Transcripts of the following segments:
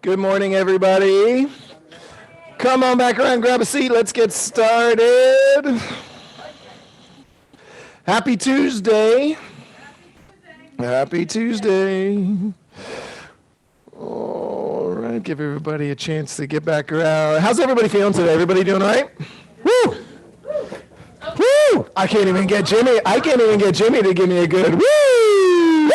Good morning, everybody. Come on back around, grab a seat. Let's get started. Happy Tuesday. Happy Tuesday. All right, give everybody a chance to get back around. How's everybody feeling today? Everybody doing all right? Woo! Woo! I can't even get Jimmy to give me a good woo! Woo!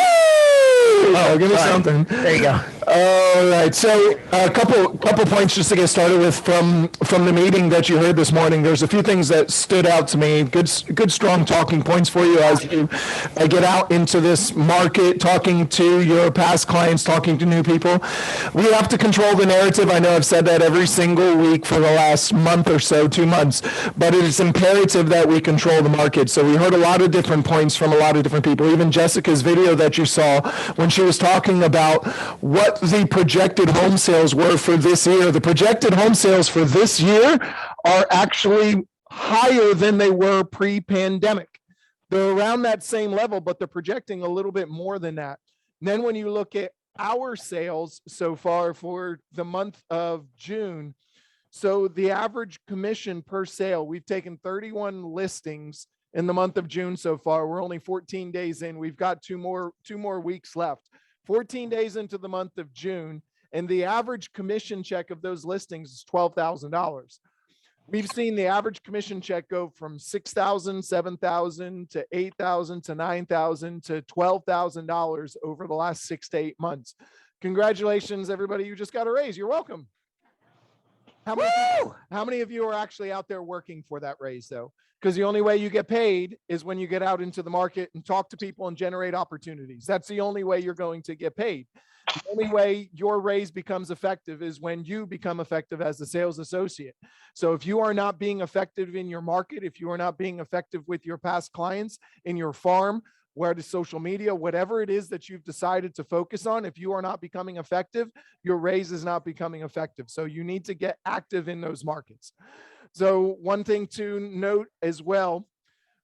Oh, give me something. There you go. All right. So a couple points just to get started with from the meeting that you heard this morning. There's a few things that stood out to me. Good strong talking points for you as you get out into this market, talking to your past clients, talking to new people. We have to control the narrative. I know I've said that every single week for the last month or so, 2 months, but it is imperative that we control the market. So we heard a lot of different points from a lot of different people. Even Jessica's video that you saw when she was talking about what the projected home sales were for this year. The projected home sales for this year are actually higher than they were pre-pandemic. They're around that same level, but they're projecting a little bit more than that. And then when you look at our sales so far for the month of June, so the average commission per sale, we've taken 31 listings in the month of June so far. We're only 14 days in. We've got two more weeks left. 14 days into the month of June, and the average commission check of those listings is $12,000. We've seen the average commission check go from $6,000, $7,000 to $8,000 to $9,000 to $12,000 over the last 6 to 8 months. Congratulations, everybody. You just got a raise. You're welcome. How many of you are actually out there working for that raise, though? Because the only way you get paid is when you get out into the market and talk to people and generate opportunities. That's the only way you're going to get paid. The only way your raise becomes effective is when you become effective as a sales associate. So if you are not being effective in your market, if you are not being effective with your past clients, in your farm, where to social media, whatever it is that you've decided to focus on, if you are not becoming effective, your raise is not becoming effective. So you need to get active in those markets. So one thing to note as well,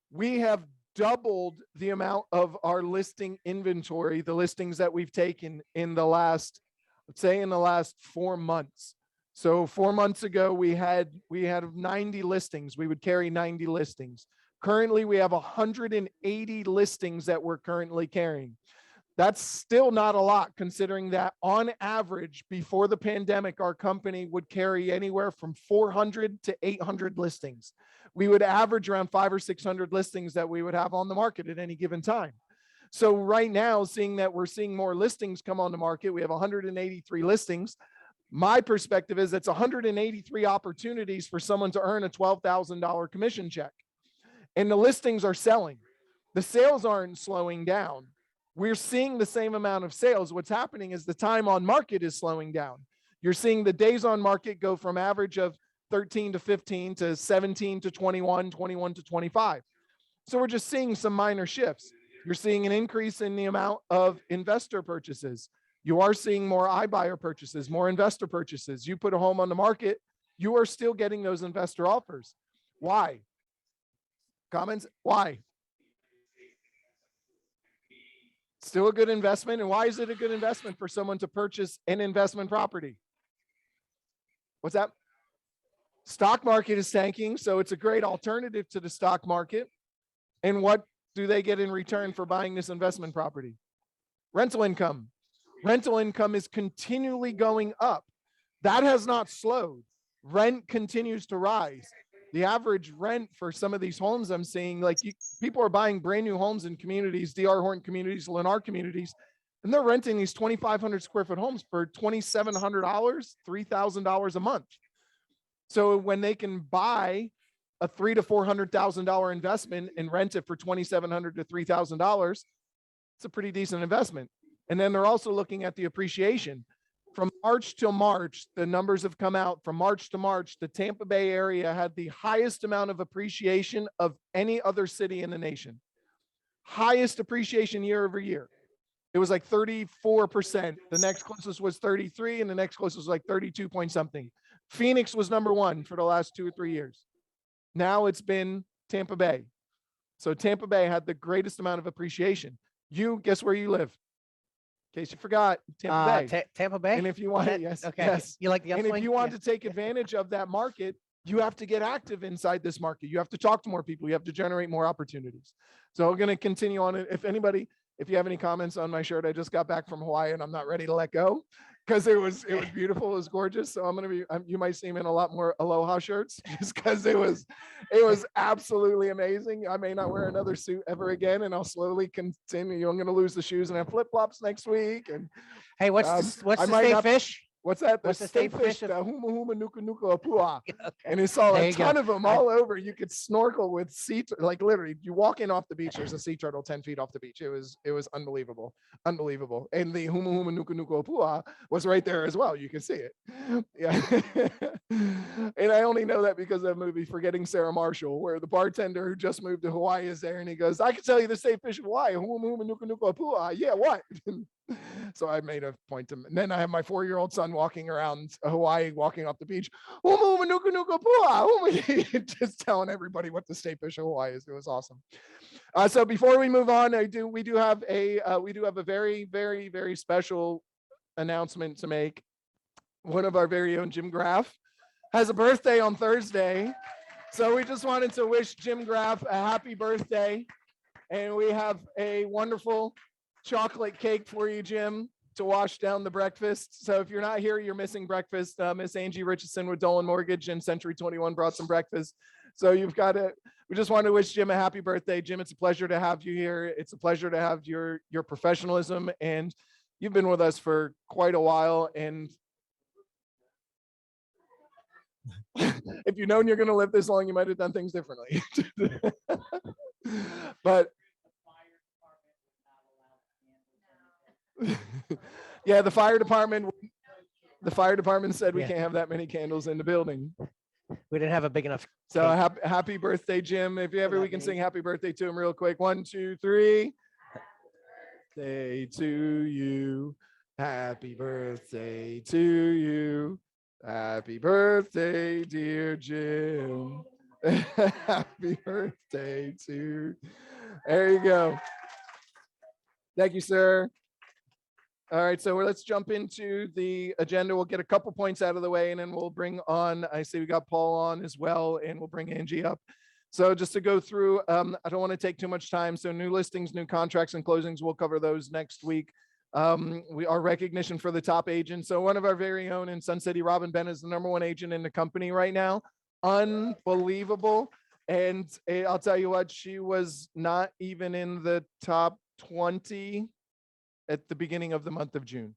we have doubled the amount of our listing inventory, the listings that we've taken in the last, let's say in the last 4 months. So 4 months ago, we had 90 listings. We would carry 90 listings. Currently, we have 180 listings that we're currently carrying. That's still not a lot, considering that on average, before the pandemic, our company would carry anywhere from 400 to 800 listings. We would average around 500 or 600 listings that we would have on the market at any given time. So right now, seeing that we're seeing more listings come on the market, we have 183 listings. My perspective is it's 183 opportunities for someone to earn a $12,000 commission check. And the listings are selling. The sales aren't slowing down. We're seeing the same amount of sales. What's happening is the time on market is slowing down. You're seeing the days on market go from average of 13 to 15 to 17 to 21, 21 to 25. So we're just seeing some minor shifts. You're seeing an increase in the amount of investor purchases. You are seeing more iBuyer purchases, more investor purchases. You put a home on the market, you are still getting those investor offers. Why? Comments? Why? Still a good investment. And why is it a good investment for someone to purchase an investment property? What's that? Stock market is tanking, so it's a great alternative to the stock market. And what do they get in return for buying this investment property? Rental income. Rental income is continually going up. That has not slowed. Rent continues to rise. The average rent for some of these homes I'm seeing, like people are buying brand new homes in communities, D.R. Horton communities, Lennar communities, and they're renting these 2,500 square foot homes for $2,700, $3,000 a month. So when they can buy a $300,000 to $400,000 investment and rent it for $2,700 to $3,000, it's a pretty decent investment. And then they're also looking at the appreciation. From March till March, the numbers have come out. From March to March, the Tampa Bay area had the highest amount of appreciation of any other city in the nation. Highest appreciation year over year. It was like 34%. The next closest was 33, and the next closest was like 32 point something. Phoenix was number one for the last 2 or 3 years. Now it's been Tampa Bay. So Tampa Bay had the greatest amount of appreciation. You, guess where you live? case you forgot, Tampa Bay. Tampa Bay. And if you want, yes, okay. yes. You like the and upswing? if you want to take advantage of that market, you have to get active inside this market. You have to talk to more people. You have to generate more opportunities. So we're going to continue on it. If you have any comments on my shirt, I just got back from Hawaii and I'm not ready to let go because it was beautiful. It was gorgeous. So I'm going to be, you might see me in a lot more Aloha shirts just because it was absolutely amazing. I may not wear another suit ever again, and I'll slowly continue. I'm going to lose the shoes and have flip flops next week. And hey, what's the state fish? What's that? What's the state fish? The huma huma nuku nuku apua. Okay. And you saw a ton of them all over. You could snorkel with like literally you walk in off the beach, there's a sea turtle 10 feet off the beach. It was unbelievable. Unbelievable. And the huma huma nuku nuku apua was right there as well. You can see it. Yeah. And I only know that because of that movie, Forgetting Sarah Marshall, where the bartender who just moved to Hawaii is there and he goes, I can tell you the state fish of Hawaii, huma huma nuku nuku apua. Yeah, what? So I made a point to, and then I have my 4-year-old son walking around Hawaii, walking off the beach, just telling everybody what the state fish of Hawaii is. It was awesome. So before we move on, we do have a very, very, very special announcement to make. One of our very own Jim Graff has a birthday on Thursday. So we just wanted to wish Jim Graff a happy birthday. And we have a wonderful chocolate cake for you, Jim, to wash down the breakfast. So if you're not here, you're missing breakfast. Miss Angie Richardson with Dolan Mortgage and Century 21 brought some breakfast. So you've got it. We just want to wish Jim a happy birthday. Jim, it's a pleasure to have you here. It's a pleasure to have your professionalism, and you've been with us for quite a while. And if you've known you're going to live this long, you might have done things differently. But yeah, the fire department said we can't have that many candles in the building. We didn't have a big enough. So happy birthday, Jim. If we can sing happy birthday to him real quick. 1, 2, 3. Birthday to you. Happy birthday to you. Happy birthday, dear Jim. Happy birthday to. There you go. Thank you, sir. All right, so let's jump into the agenda. We'll get a couple points out of the way, and then we'll bring on, I see we got Paul on as well, and we'll bring Angie up. So just to go through, I don't want to take too much time. So new listings, new contracts, and closings, we'll cover those next week. Our recognition for the top agent. So one of our very own in Sun City, Robin Bennett, is the #1 agent in the company right now. Unbelievable. And I'll tell you what, she was not even in the top 20 at the beginning of the month of June.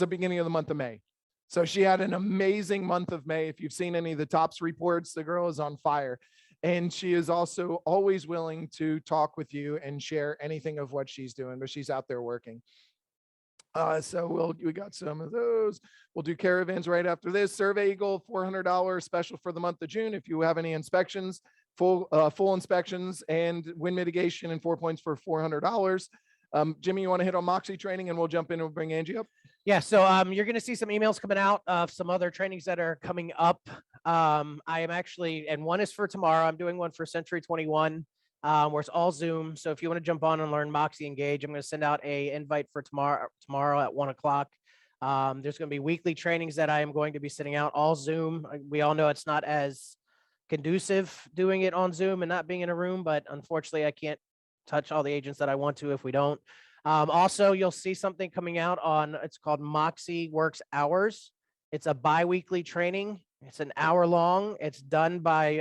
Beginning of the month of May. So she had an amazing month of May. If you've seen any of the tops reports, the girl is on fire. And she is also always willing to talk with you and share anything of what she's doing, but she's out there working. So we got some of those. We'll do caravans right after this. Survey Eagle, $400 special for the month of June. If you have any inspections, full inspections and wind mitigation, and 4 points for $400. Jimmy, you want to hit on Moxie training, and we'll jump in and we'll bring Angie up? Yeah, so you're going to see some emails coming out of some other trainings that are coming up. I am actually, and one is for tomorrow. I'm doing one for Century 21, where it's all Zoom. So if you want to jump on and learn Moxie Engage, I'm going to send out an invite for tomorrow at 1 o'clock. There's going to be weekly trainings that I am going to be sending out, all Zoom. We all know it's not as conducive doing it on Zoom and not being in a room, but unfortunately I can't touch all the agents that I want to if we don't. Also, you'll see something coming out on, it's called Moxie Works Hours. It's a bi-weekly training. It's an hour long. It's done by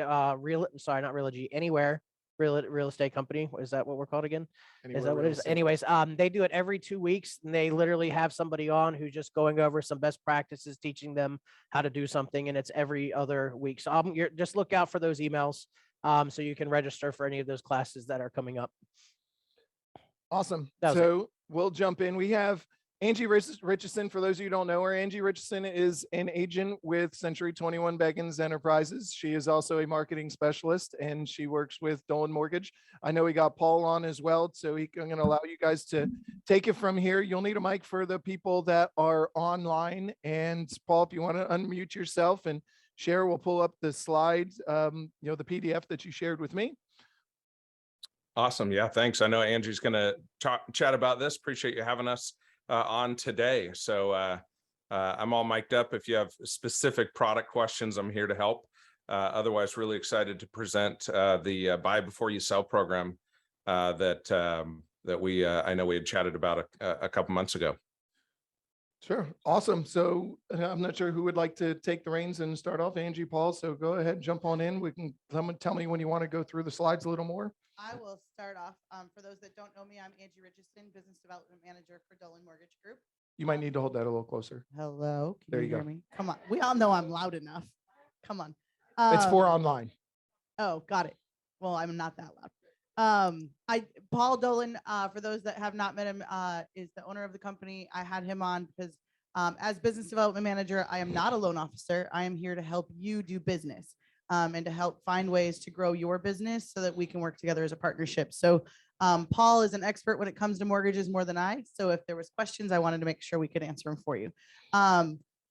Anywhere real estate company. Is that what we're called again? Is that what it is? Anyways, they do it every 2 weeks, and they literally have somebody on who's just going over some best practices, teaching them how to do something, and it's every other week. So just look out for those emails, so you can register for any of those classes that are coming up. Awesome. So we'll jump in. We have Angie Richardson. For those of you who don't know her, Angie Richardson is an agent with Century 21 Beggins Enterprises. She is also a marketing specialist, and she works with Dolan Mortgage. I know we got Paul on as well, so I'm going to allow you guys to take it from here. You'll need a mic for the people that are online. And Paul, if you want to unmute yourself and share, we'll pull up the slides, the PDF that you shared with me. Awesome. Yeah, thanks. I know Angie's going to chat about this. Appreciate you having us. on today. So I'm all mic'd up. If you have specific product questions, I'm here to help. Otherwise, really excited to present the buy before you sell program that we I know we had chatted about a couple months ago. Sure. Awesome. So I'm not sure who would like to take the reins and start off, Angie, Paul. So go ahead, jump on in. We can, someone tell me when you want to go through the slides a little more. I will start off. For those that don't know me, I'm Angie Richardson, Business Development Manager for Dolan Mortgage Group. You might need to hold that a little closer. Hello. Can There you you hear go. me? Come on. We all know I'm loud enough. Come on. It's for online. Oh, got it. Well, I'm not that loud. Paul Dolan, for those that have not met him, is the owner of the company. I had him on because as business development manager, I am not a loan officer. I am here to help you do business and to help find ways to grow your business so that we can work together as a partnership. So Paul is an expert when it comes to mortgages more than I. So if there was questions, I wanted to make sure we could answer them for you.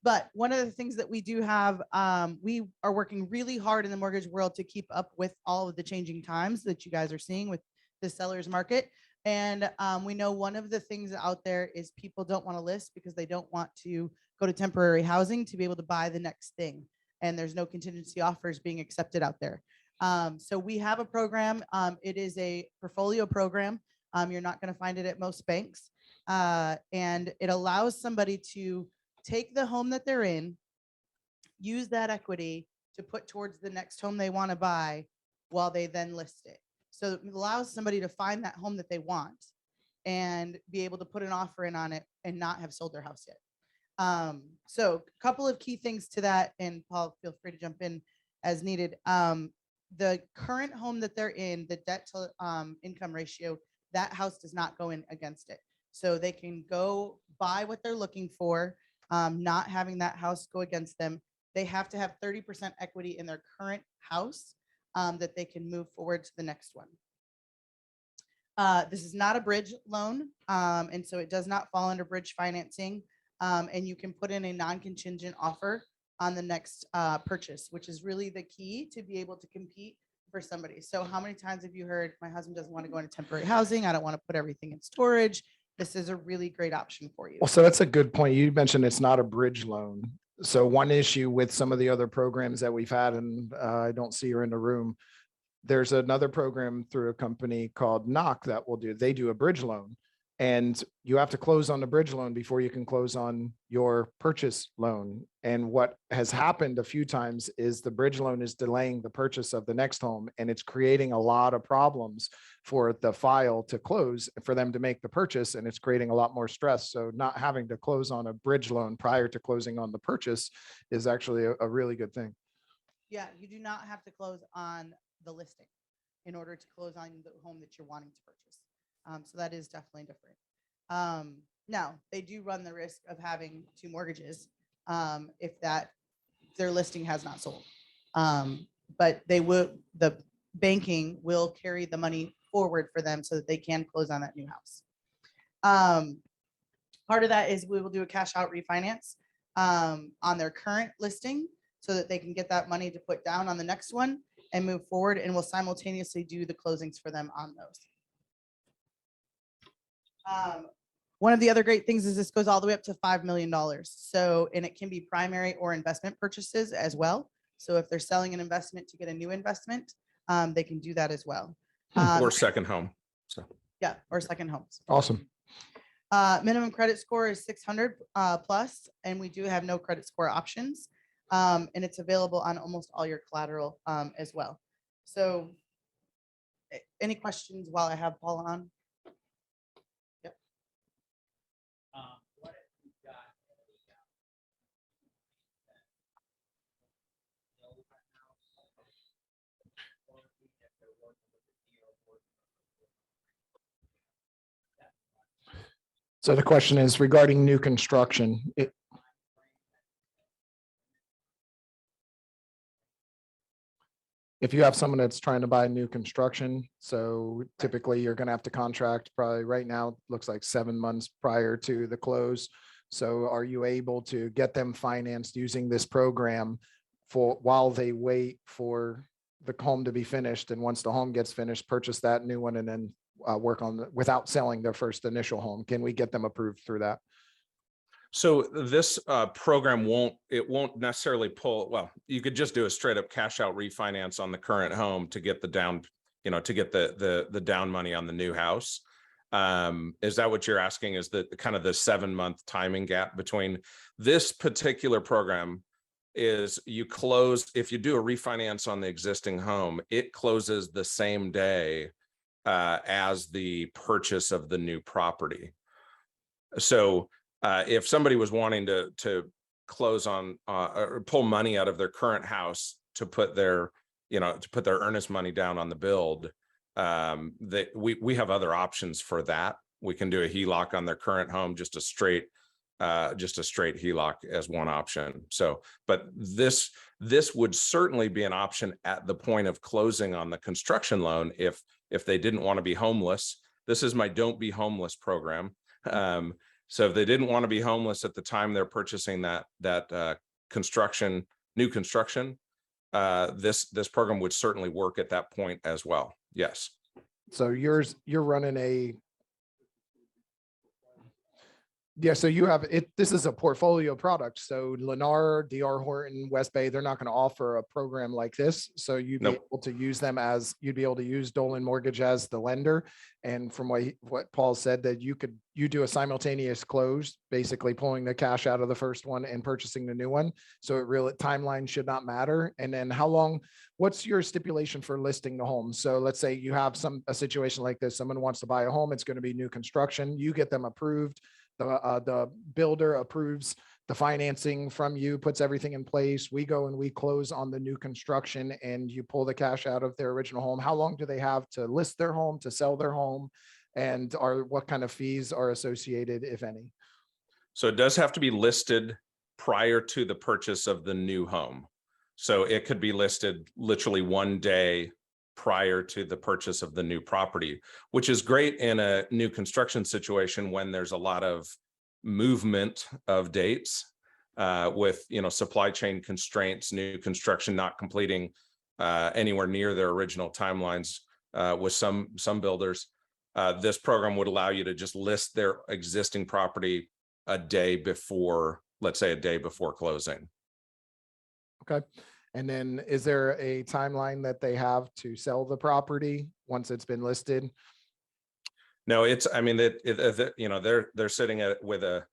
But one of the things that we do have, we are working really hard in the mortgage world to keep up with all of the changing times that you guys are seeing with the seller's market. And we know one of the things out there is people don't want to list because they don't want to go to temporary housing to be able to buy the next thing. And there's no contingency offers being accepted out there. So we have a program. It is a portfolio program. You're not going to find it at most banks. And it allows somebody to take the home that they're in, use that equity to put towards the next home they want to buy while they then list it. So it allows somebody to find that home that they want and be able to put an offer in on it and not have sold their house yet. So a couple of key things to that, and Paul, feel free to jump in as needed. The current home that they're in, the debt to income ratio, that house does not go in against it. So they can go buy what they're looking for, not having that house go against them. They have to have 30% equity in their current house that they can move forward to the next one. This is not a bridge loan, and so it does not fall under bridge financing. And you can put in a non-contingent offer on the next purchase, which is really the key to be able to compete for somebody. So how many times have you heard, my husband doesn't want to go into temporary housing, I don't want to put everything in storage? This is a really great option for you. Well, so that's a good point. You mentioned it's not a bridge loan. So one issue with some of the other programs that we've had, and I don't see her in the room, there's another program through a company called Knock that will do, they do a bridge loan. And you have to close on the bridge loan before you can close on your purchase loan. And what has happened a few times is the bridge loan is delaying the purchase of the next home, and it's creating a lot of problems for the file to close for them to make the purchase, and it's creating a lot more stress. So not having to close on a bridge loan prior to closing on the purchase is actually a really good thing. Yeah, you do not have to close on the listing in order to close on the home that you're wanting to purchase. So that is definitely different. Now, they do run the risk of having two mortgages if their listing has not sold. But the banking will carry the money forward for them so that they can close on that new house. Part of that is we will do a cash out refinance on their current listing so that they can get that money to put down on the next one and move forward, and we'll simultaneously do the closings for them on those. One of the other great things is this goes all the way up to $5 million. So, and it can be primary or investment purchases as well. So if they're selling an investment to get a new investment, they can do that as well. Or second home. So yeah, or second homes. Awesome. Minimum credit score is 600 plus, and we do have no credit score options. And it's available on almost all your collateral as well. So any questions while I have Paul on? Yep. So the question is regarding new construction. If you have someone that's trying to buy new construction, so typically you're going to have to contract probably right now, looks like 7 months prior to the close. So are you able to get them financed using this program for while they wait for the home to be finished? And once the home gets finished, purchase that new one and then work on without selling their first initial home? Can we get them approved through that? So this program won't necessarily pull, well, you could just do a straight up cash out refinance on the current home to get the down, to get the down money on the new house. Is that what you're asking? Is that kind of the 7-month timing gap between this particular program? Is you close, if you do a refinance on the existing home, it closes the same day as the purchase of the new property. So if somebody was wanting to close on or pull money out of their current house to put their earnest money down on the build, that we have other options for that. We can do a HELOC on their current home, just a straight HELOC as one option. So, but this would certainly be an option at the point of closing on the construction loan if they didn't want to be homeless. This is my Don't Be Homeless program. So if they didn't want to be homeless at the time they're purchasing that new construction, this program would certainly work at that point as well. Yes. So you're running so you have it. This is a portfolio product. So Lennar, DR Horton, West Bay, they're not going to offer a program like this. So you'd be able to use them you'd be able to use Dolan Mortgage as the lender. And from what Paul said, that you do a simultaneous close, basically pulling the cash out of the first one and purchasing the new one. So timeline should not matter. And then what's your stipulation for listing the home? So let's say you have a situation like this, someone wants to buy a home, it's going to be new construction, you get them approved. The builder approves the financing from you, puts everything in place. We go and we close on the new construction and you pull the cash out of their original home. How long do they have to list their home, to sell their home? And what kind of fees are associated, if any? So it does have to be listed prior to the purchase of the new home. So it could be listed literally one day prior to the purchase of the new property, which is great in a new construction situation when there's a lot of movement of dates with supply chain constraints, new construction not completing anywhere near their original timelines with some builders. This program would allow you to just list their existing property a day before, let's say a day before closing. Okay. And then is there a timeline that they have to sell the property once it's been listed? No, they're sitting with a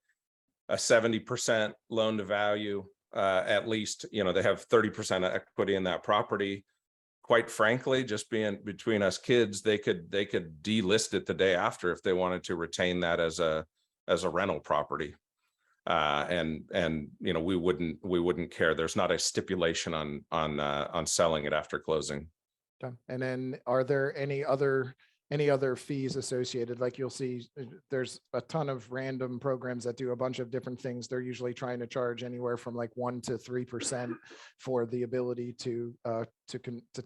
70% loan to value, at least, they have 30% of equity in that property. Quite frankly, just being between us kids, they could delist it the day after if they wanted to retain that as a rental property. And we wouldn't care. There's not a stipulation on selling it after closing. Okay. And then are there any other fees associated? Like you'll see there's a ton of random programs that do a bunch of different things. They're usually trying to charge anywhere from like 1% to 3% for the ability to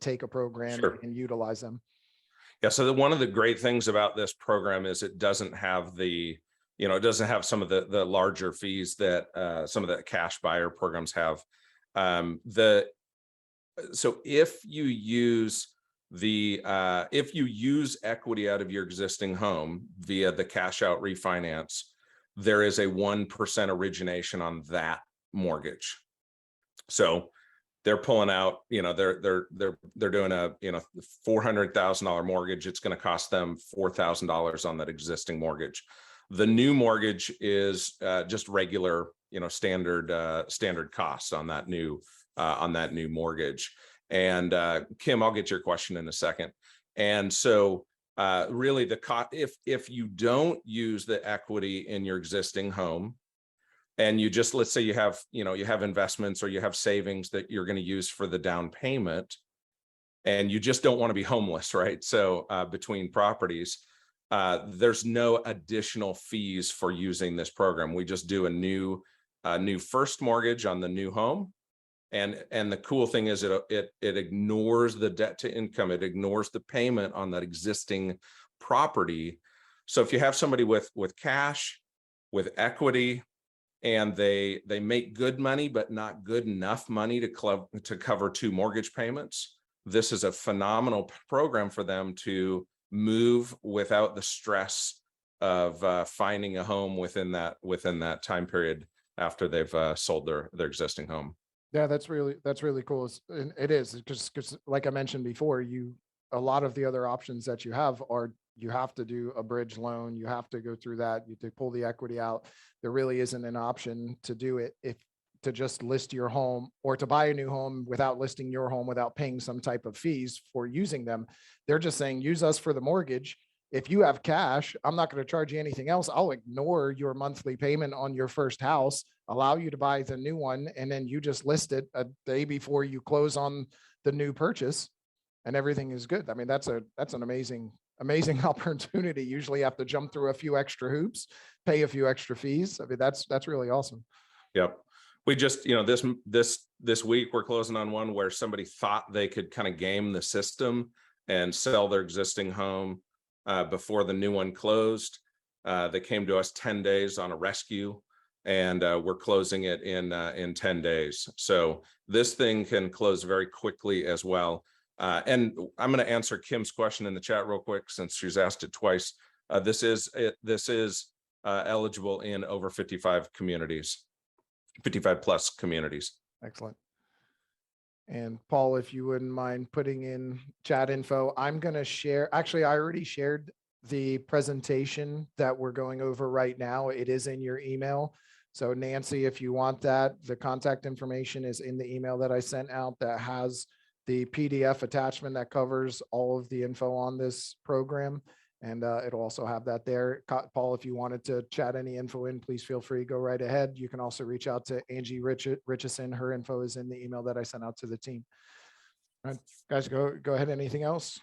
take a program and utilize them. Yeah. So one of the great things about this program is it doesn't have some of the larger fees that some of the cash buyer programs have. So if you use equity out of your existing home via the cash out refinance, there is a 1% origination on that mortgage. So they're pulling out, they're doing a $400,000 mortgage. It's going to cost them $4,000 on that existing mortgage. The new mortgage is just regular, standard costs on that new mortgage. And Kim, I'll get your question in a second. And so really the cost, if you don't use the equity in your existing home, and you just, let's say you have investments or you have savings that you're going to use for the down payment, and you just don't want to be homeless, right? So between properties, there's no additional fees for using this program. We just do a new first mortgage on the new home. And the cool thing is it ignores the debt to income. It ignores the payment on that existing property. So if you have somebody with cash, with equity, and they make good money, but not good enough money to cover 2 mortgage payments, this is a phenomenal program for them to move without the stress of finding a home within that time period after they've sold their existing home. Yeah, that's really cool. And it is because like I mentioned before, a lot of the other options that you have are you have to do a bridge loan, you have to go through that, you have to pull the equity out. There really isn't an option to do it to just list your home or to buy a new home without listing your home, without paying some type of fees for using them. They're just saying, use us for the mortgage. If you have cash, I'm not going to charge you anything else. I'll ignore your monthly payment on your first house, allow you to buy the new one, and then you just list it a day before you close on the new purchase, and everything is good. I mean, that's an amazing opportunity. Usually you have to jump through a few extra hoops, pay a few extra fees. I mean, that's really awesome. Yep. We just, this week we're closing on one where somebody thought they could kind of game the system and sell their existing home before the new one closed. They came to us 10 days on a rescue, and we're closing it in 10 days. So this thing can close very quickly as well. And I'm going to answer Kim's question in the chat real quick, since she's asked it twice. This is eligible in over 55 communities, 55 plus communities. Excellent. And Paul, if you wouldn't mind putting in chat info, I'm going to share. Actually, I already shared the presentation that we're going over right now. It is in your email. So Nancy, if you want that, the contact information is in the email that I sent out that has the PDF attachment that covers all of the info on this program. And it'll also have that there. Paul, if you wanted to chat any info in, please feel free, go right ahead. You can also reach out to Angie Richardson. Her info is in the email that I sent out to the team. All right, guys, go ahead. Anything else?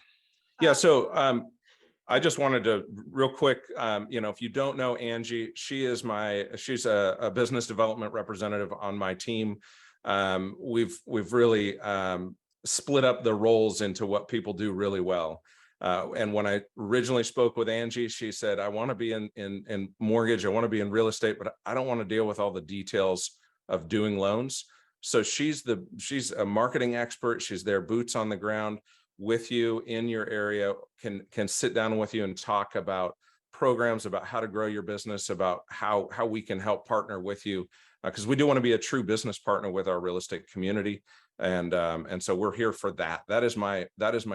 Yeah, so I just wanted to real quick, if you don't know Angie, she's a business development representative on my team. We've really split up the roles into what people do really well. And when I originally spoke with Angie, she said, I want to be in mortgage, I want to be in real estate, but I don't want to deal with all the details of doing loans. So she's a marketing expert. She's there, boots on the ground with you in your area, can sit down with you and talk about programs, about how to grow your business, about how we can help partner with you, because we do want to be a true business partner with our real estate community. And so we're here for that. That is my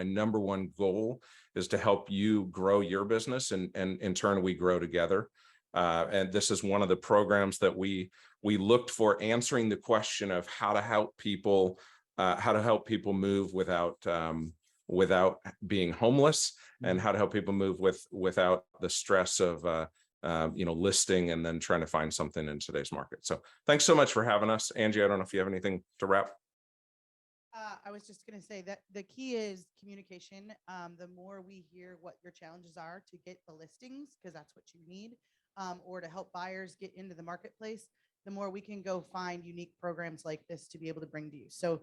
number one goal, is to help you grow your business, and in turn we grow together. And this is one of the programs that we looked for, answering the question of how to help people move without being homeless, and how to help people move without the stress of listing and then trying to find something in today's market. So thanks so much for having us. Angie, I don't know if you have anything to wrap. I was just going to say that the key is communication. The more we hear what your challenges are to get the listings, because that's what you need, or to help buyers get into the marketplace, the more we can go find unique programs like this to be able to bring to you. So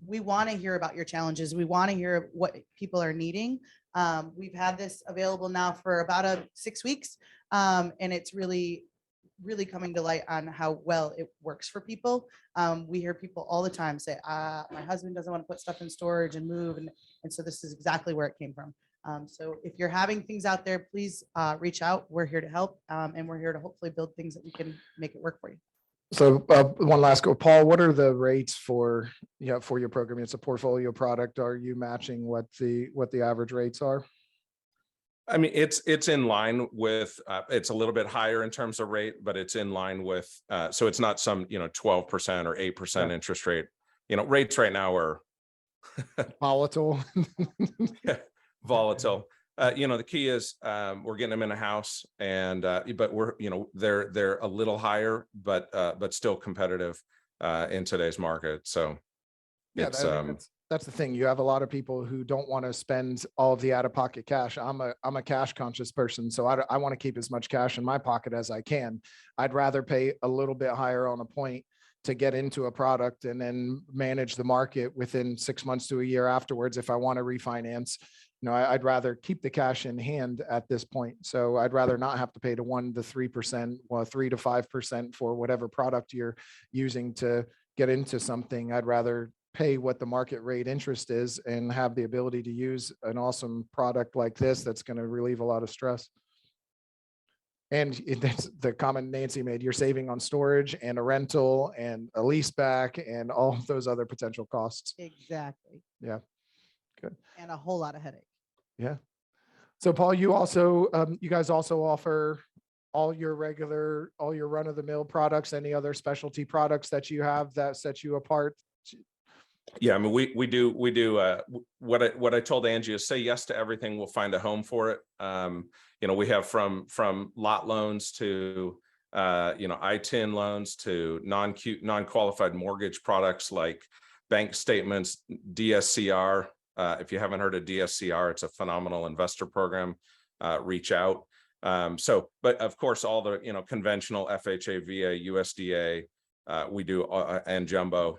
we want to hear about your challenges. We want to hear what people are needing. We've had this available now for about 6 weeks, and it's really coming to light on how well it works for people. We hear people all the time say, my husband doesn't want to put stuff in storage and move. And so this is exactly where it came from. So if you're having things out there, please reach out. We're here to help. And we're here to hopefully build things that we can make it work for you. So one last go, Paul, what are the rates for your program? It's a portfolio product. Are you matching what the average rates are? I mean, it's in line with, it's a little bit higher in terms of rate, but it's in line with, so it's not some, 12% or 8% interest rate. Rates right now are volatile. Volatile. The key is we're getting them in a house, and but we're, they're a little higher, but still competitive in today's market. So it's that's the thing. You have a lot of people who don't want to spend all of the out-of-pocket cash. I'm a cash conscious person, so I want to keep as much cash in my pocket as I can. I'd rather pay a little bit higher on a point to get into a product and then manage the market within 6 months to a year afterwards. If I want to refinance, I'd rather keep the cash in hand at this point. So I'd rather not have to pay the 1% to 3%, well, 3% to 5% for whatever product you're using to get into something. I'd rather pay what the market rate interest is and have the ability to use an awesome product like this that's going to relieve a lot of stress. And that's the comment Nancy made. You're saving on storage and a rental and a lease back and all of those other potential costs. Exactly. Yeah. Good. And a whole lot of headache. Yeah. So Paul, you also, you guys also offer all your run of the mill products, any other specialty products that you have that set you apart? Yeah, I mean, we do what I told Angie is say yes to everything. We'll find a home for it. We have from lot loans to ITIN loans to non-qualified mortgage products like bank statements, DSCR. If you haven't heard of DSCR, it's a phenomenal investor program. Reach out. But of course, all the conventional FHA, VA, USDA, we do and jumbo.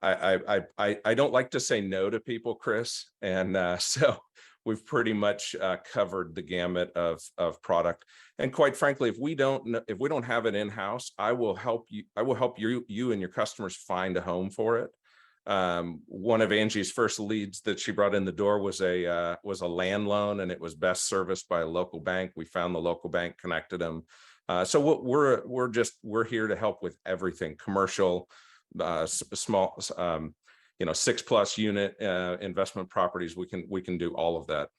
I don't like to say no to people, Chris, and so we've pretty much covered the gamut of product. And quite frankly, if we don't have it in house, I will help you. I will help you and your customers find a home for it. One of Angie's first leads that she brought in the door was a land loan, and it was best serviced by a local bank. We found the local bank, connected them. So we're here to help with everything commercial, small, 6+ unit investment properties. We can do all of that.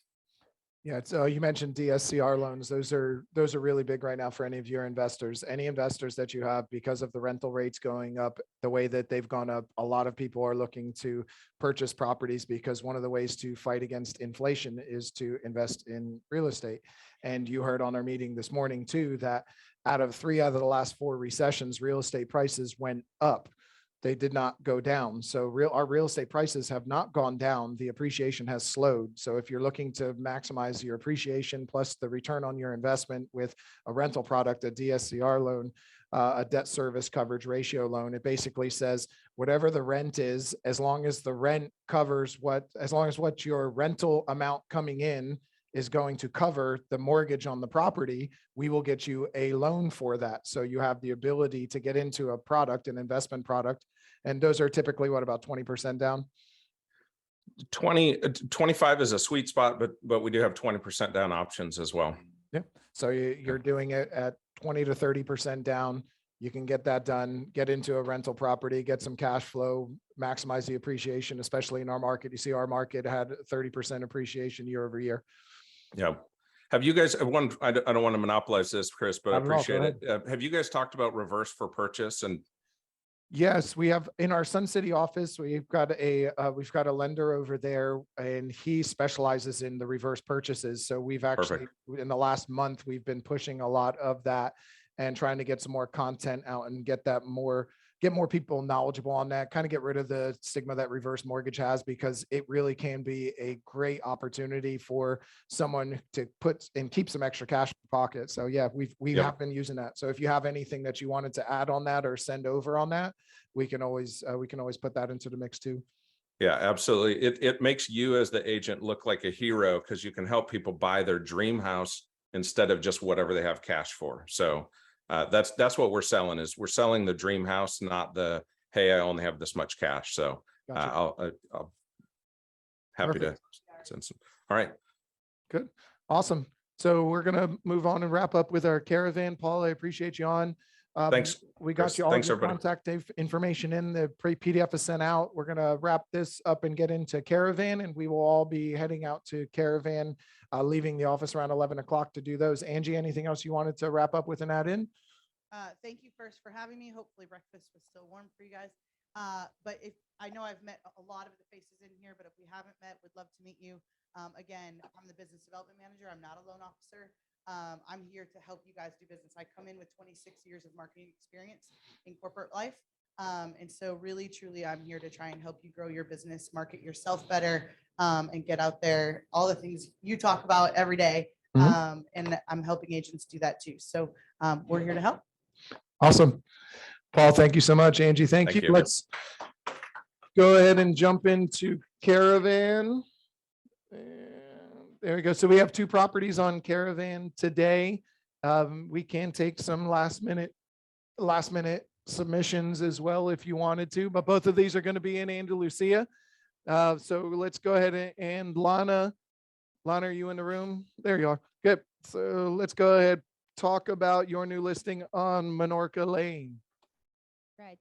Yeah, so you mentioned DSCR loans. Those are really big right now for any of your investors. Any investors that you have, because of the rental rates going up the way that they've gone up, a lot of people are looking to purchase properties because one of the ways to fight against inflation is to invest in real estate. And you heard on our meeting this morning too, that out of the last 4 recessions, real estate prices went up. They did not go down. So our real estate prices have not gone down. The appreciation has slowed. So if you're looking to maximize your appreciation plus the return on your investment with a rental product, a DSCR loan, a debt service coverage ratio loan, it basically says whatever the rent is, as long as the rent covers what your rental amount coming in is going to cover the mortgage on the property, we will get you a loan for that. So you have the ability to get into a product, an investment product. And those are typically about 20% down? 25 is a sweet spot, but we do have 20% down options as well. Yeah. So you're doing it at 20 to 30% down. You can get that done, get into a rental property, get some cash flow, maximize the appreciation, especially in our market. You see our market had 30% appreciation year over year. Yeah. Have you guys, I don't want to monopolize this, Chris, but I appreciate it. Have you guys talked about reverse for purchase? And yes, we have in our Sun City office, we've got a lender over there, and he specializes in the reverse purchases. So we've actually, in the last month, we've been pushing a lot of that and trying to get some more content out and get more people knowledgeable on that, kind of get rid of the stigma that reverse mortgage has, because it really can be a great opportunity for someone to put and keep some extra cash in the pocket. So yeah, we have been using that. So if you have anything that you wanted to add on that or send over on that, we can always put that into the mix too. Yeah, absolutely. It makes you as the agent look like a hero because you can help people buy their dream house instead of just whatever they have cash for. So that's what we're selling, is we're selling the dream house, not the, hey, I only have this much cash. So Gotcha. I'll happy to send some. All right. Good. Awesome. So we're going to move on and wrap up with our caravan. Paul, I appreciate you on. Thanks. We got Chris. you all Thanks, your everybody. contact information in the PDF is sent out. We're going to wrap this up and get into caravan, and we will all be heading out to caravan, leaving the office around 11 o'clock to do those. Angie, anything else you wanted to wrap up with and add in? Thank you first for having me. Hopefully breakfast was still warm for you guys. But if I know I've met a lot of the faces in here, but if we haven't met, would love to meet you. Again, I'm the business development manager. I'm not a loan officer. I'm here to help you guys do business. I come in with 26 years of marketing experience in corporate life. And so really, truly, I'm here to try and help you grow your business, market yourself better, and get out there, all the things you talk about every day. And I'm helping agents do that too. So we're here to help. Awesome. Paul, thank you so much. Angie, thank you. Let's go ahead and jump into caravan. There we go. So we have 2 properties on caravan today. We can take some last minute submissions as well if you wanted to, but both of these are going to be in Andalusia. So let's go ahead and Lana, are you in the room? There you are. Good. So let's go ahead, talk about your new listing on Minorca Lane. Right.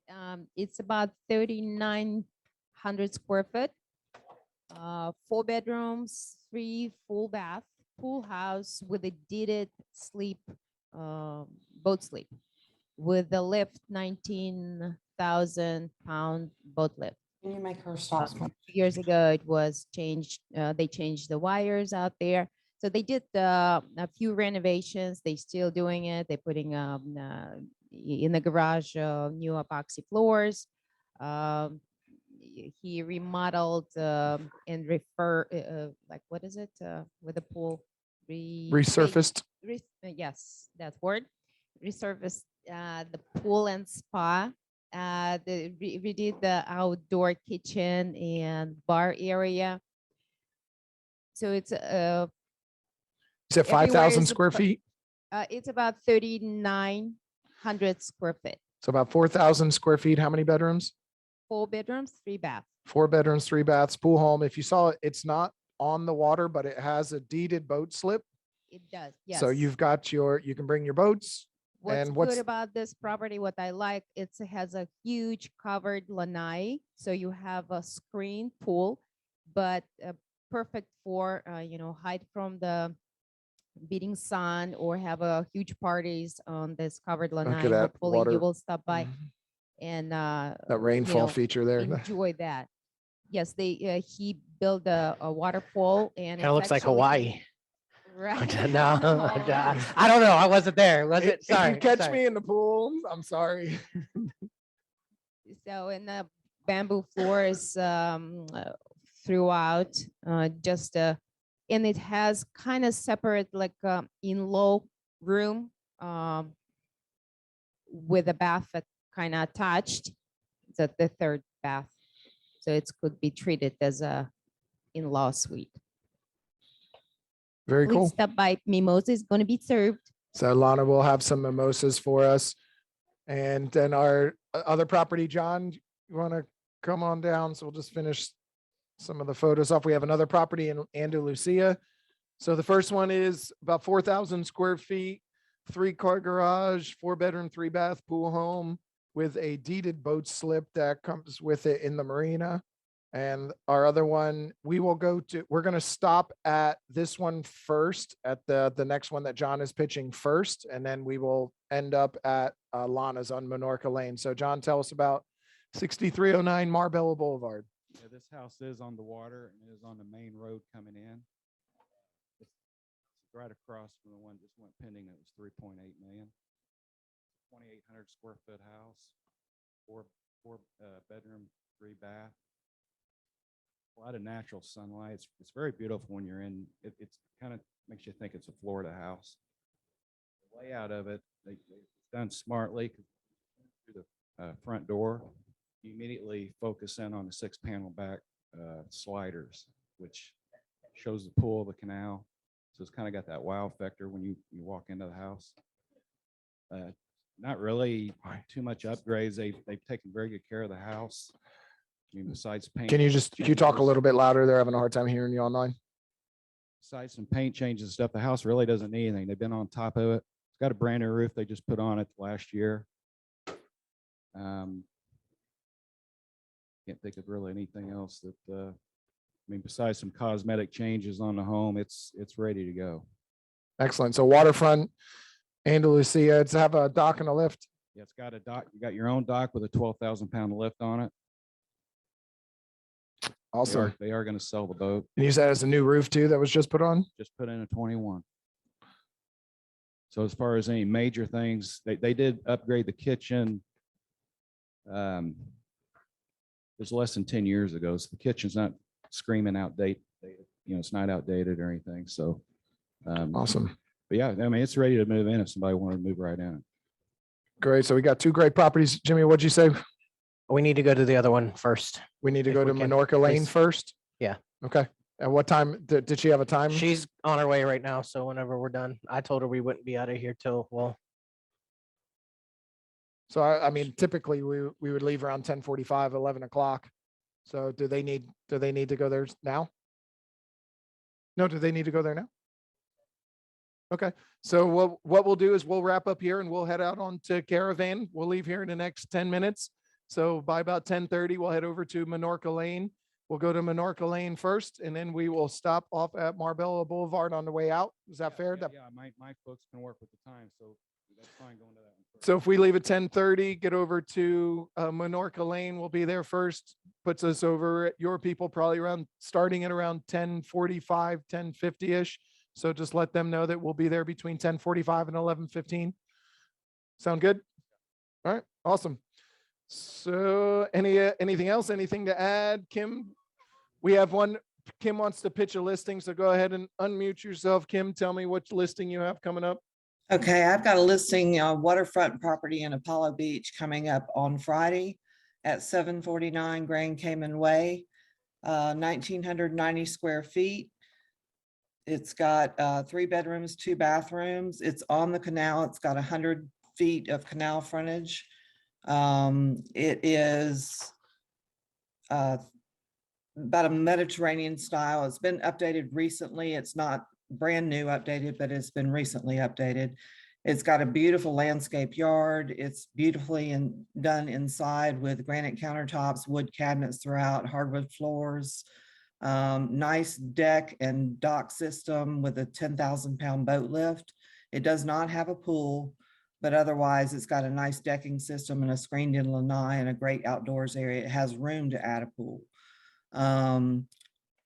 It's about 3,900 square foot, 4 bedrooms, 3 full bath, pool house with a deeded sleep, boat sleep, with the lift, 19,000 pound boat lift. Can you make her stop? Years ago, it was changed. They changed the wires out there. So they did a few renovations. They still doing it. They're putting in the garage new epoxy floors. He remodeled and like what is it with the pool? Resurfaced. Yes, that word. Resurfaced the pool and spa. Redid the outdoor kitchen and bar area. So it's You said 5,000 is square abo- feet. it's about 3,900 square feet. So about 4,000 square feet. How many bedrooms? 4 bedrooms, 3 baths. 4 bedrooms, 3 baths, pool home. If you saw it, it's not on the water, but it has a deeded boat slip. It does, yes. So you've got you can bring your boats. What's and what's- good about this property, what I like, it has a huge covered lanai. So you have a screen pool, but perfect for, hide from the beating sun or have a huge parties on this covered lanai. that Hopefully water. you will stop by Mhm. and That rainfall feature there. enjoy that. Yes, he built a waterfall and Kind of looks like Hawaii. Right. No, I don't know. I wasn't there. Was it? If Sorry. you catch sorry. me in the pool, I'm sorry. So in the bamboo floors throughout, and it has kind of separate like in-law room with a bath that kind of attached. It's the third bath, so it could be treated as a in-law suite. Very Please cool. stop by. Mimosa is going to be served. So Lana will have some mimosas for us. And then our other property, John, you want to come on down? So we'll just finish some of the photos off. We have another property in Andalusia. So the first one is about 4,000 square feet, 3-car garage, 4 bedroom, 3 bath pool home with a deeded boat slip that comes with it in the marina. And our other one, we're going to stop at this one first, at the next one that John is pitching first, and then we will end up at Lana's on Minorca Lane. So John, tell us about 6309 Marbella Boulevard. Yeah, this house is on the water and is on the main road coming in. It's right across from the one just went pending. It was 3.8 million. 2,800 square foot house, four bedroom, 3 bath. A lot of natural sunlight. It's very beautiful when you're in. It's kind of makes you think it's a Florida house. The layout of it, it's done smartly. Through the front door, you immediately focus in on the 6-panel back sliders, which shows the pool, the canal. So it's kind of got that wow factor when you walk into the house. Not really too much upgrades. They've taken very good care of the house. I mean, besides paint. Can you talk a changes- little bit louder? They're having a hard time hearing you online. Besides some paint changes and stuff, the house really doesn't need anything. They've been on top of it. It's got a brand new roof they just put on it last year. Can't think of really anything else that, I mean, besides some cosmetic changes on the home, it's ready to go. Excellent. So waterfront, Andalusia, it's have a dock and a lift. Yeah, it's got a dock. You got your own dock with a 12,000 pound lift on it. Awesome. They are going to sell the boat. And you said it's a new roof too that was just put on? Just put in a 21. So as far as any major things, they did upgrade the kitchen. It was less than 10 years ago. So the kitchen's not screaming outdated. It's not outdated or anything. So, Awesome. but yeah, I mean, it's ready to move in if somebody wanted to move right in. Great. So we got 2 great properties. Jimmy, what'd you say? We need to go to the other one first. We need to If go we to can, Minorca Lane please. first? Yeah. Okay. And what time, did she have a time? She's on her way right now. So whenever we're done, I told her we wouldn't be out of here till, well, So I mean, typically we would leave around 10:45, 11 o'clock. So do they need to go there now? No, do they need to go there now? Okay, so what we'll do is we'll wrap up here and we'll head out onto Caravan. We'll leave here in the next 10 minutes. So by about 10:30, we'll head over to Minorca Lane. We'll go to Minorca Lane first, and then we will stop off at Marbella Boulevard on the way out. Is that fair? Yeah, my folks can work with the time, so that's fine going to that one first. So if we leave at 10:30, get over to Minorca Lane, we'll be there first. Puts us over at your people probably starting at around 10:45, 10:50-ish. So just let them know that we'll be there between 10:45 and 11:15. Sound good? All right, awesome. So anything else? Anything to add, Kim? We have one. Kim wants to pitch a listing, so go ahead and unmute yourself. Kim, tell me which listing you have coming up. Okay, I've got a listing, waterfront property in Apollo Beach coming up on Friday at 749 Grand Cayman Way, 1,990 square feet. It's got 3 bedrooms, 2 bathrooms. It's on the canal. It's got 100 feet of canal frontage. It is about a Mediterranean style. It's been updated recently. It's not brand new updated, but it's been recently updated. It's got a beautiful landscape yard. It's beautifully done inside with granite countertops, wood cabinets throughout, hardwood floors, nice deck and dock system with a 10,000-pound boat lift. It does not have a pool, but otherwise it's got a nice decking system and a screened-in lanai and a great outdoors area. It has room to add a pool.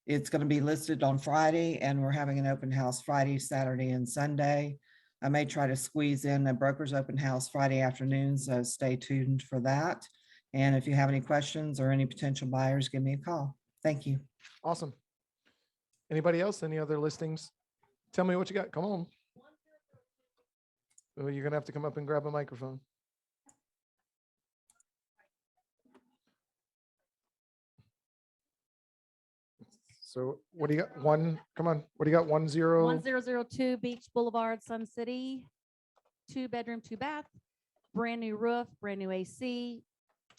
It's going to be listed on Friday, and we're having an open house Friday, Saturday, and Sunday. I may try to squeeze in a broker's open house Friday afternoon, so stay tuned for that. And if you have any questions or any potential buyers, give me a call. Thank you. Awesome. Anybody else? Any other listings? Tell me what you got. Come on. Oh, you're gonna have to come up and grab a microphone. So what do you got? Come on. What do you got? 1002 Beach Boulevard, Sun City, 2-bedroom, 2-bath, brand new roof, brand new AC,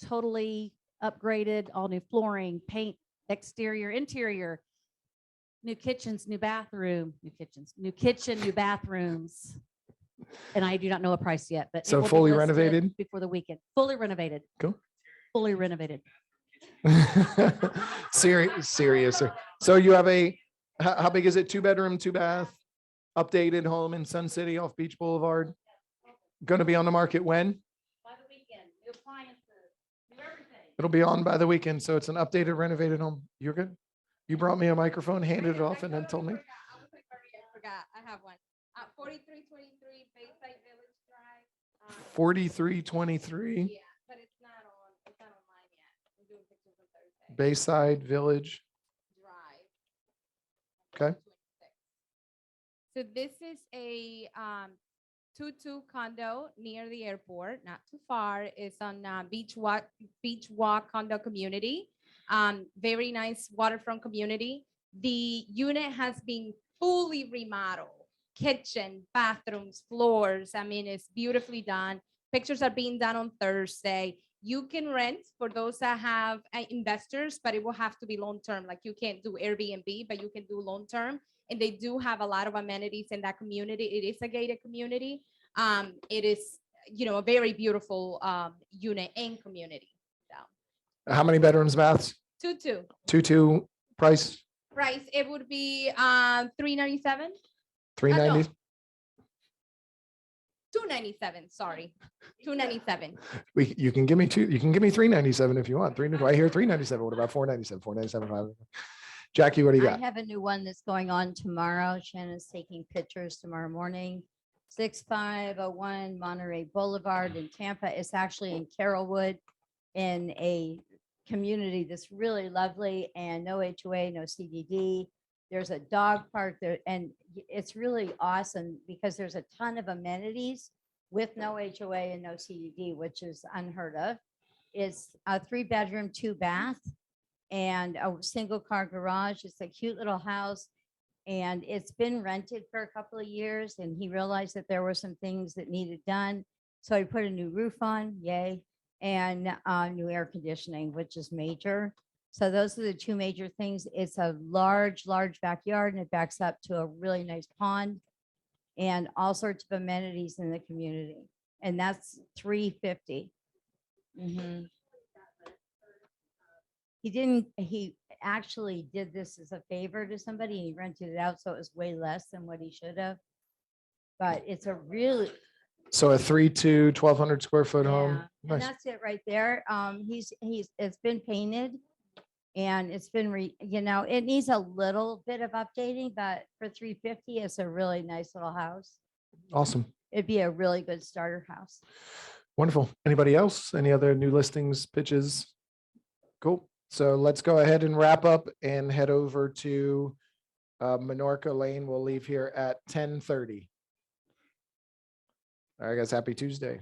totally upgraded, all new flooring, paint, exterior, interior, new kitchens, new bathroom, new kitchen, new bathrooms. And I do not know a price yet, but it So will be fully listed renovated? before the weekend. Fully renovated. Cool. Fully renovated. Serious. So you have how big is it? 2-bedroom, 2-bath, updated home in Sun City off Beach Boulevard. Going to be on the market when? By the weekend, new appliances, new everything. It'll be on by the weekend. So it's an updated, renovated home. You're good? You brought me a microphone, handed it off, and then told me. I forgot. I have one. 4323 Bayside Village Drive. 4323 Yeah, but it's not online yet. I'm doing pictures on Thursday. Bayside Village. Drive. Okay. So this is a 2-2 condo near the airport, not too far. It's on Beach Walk condo community. Very nice waterfront community. The unit has been fully remodeled. Kitchen, bathrooms, floors. I mean, it's beautifully done. Pictures are being done on Thursday. You can rent for those that have investors, but it will have to be long-term. Like you can't do Airbnb, but you can do long-term. And they do have a lot of amenities in that community. It is a gated community. It is, a very beautiful unit and community. So How many bedrooms, baths? 2-2. 2-2 price? Price, it would be $397. 390? 297, sorry. 297. You can give me 397 if you want. I hear 397. What about 497? 497. Jackie, what do you I got? have a new one that's going on tomorrow. Shannon's taking pictures tomorrow morning. 6501 Monterey Boulevard in Tampa. It's actually in Carrollwood in a community that's really lovely and no HOA, no CDD. There's a dog park there, and it's really awesome because there's a ton of amenities with no HOA and no CDD, which is unheard of. It's a 3-bedroom, 2-bath, and a single car garage. It's a cute little house, and it's been rented for a couple of years, and he realized that there were some things that needed done. So he put a new roof on, yay, and new air conditioning, which is major. So those are the two major things. It's a large, large backyard and it backs up to a really nice pond and all sorts of amenities in the community. And that's $350. He actually did this as a favor to somebody. He rented it out, so it was way less than what he should have. But it's a really, So a 3-2, 1,200 square foot home. yeah, and Nice. that's it right there. It's been painted. And it's been it needs a little bit of updating, but for $350, it's a really nice little house. Awesome. It'd be a really good starter house. Wonderful. Anybody else? Any other new listings, pitches? Cool. So let's go ahead and wrap up and head over to Minorca Lane. We'll leave here at 10:30. All right, guys. Happy Tuesday.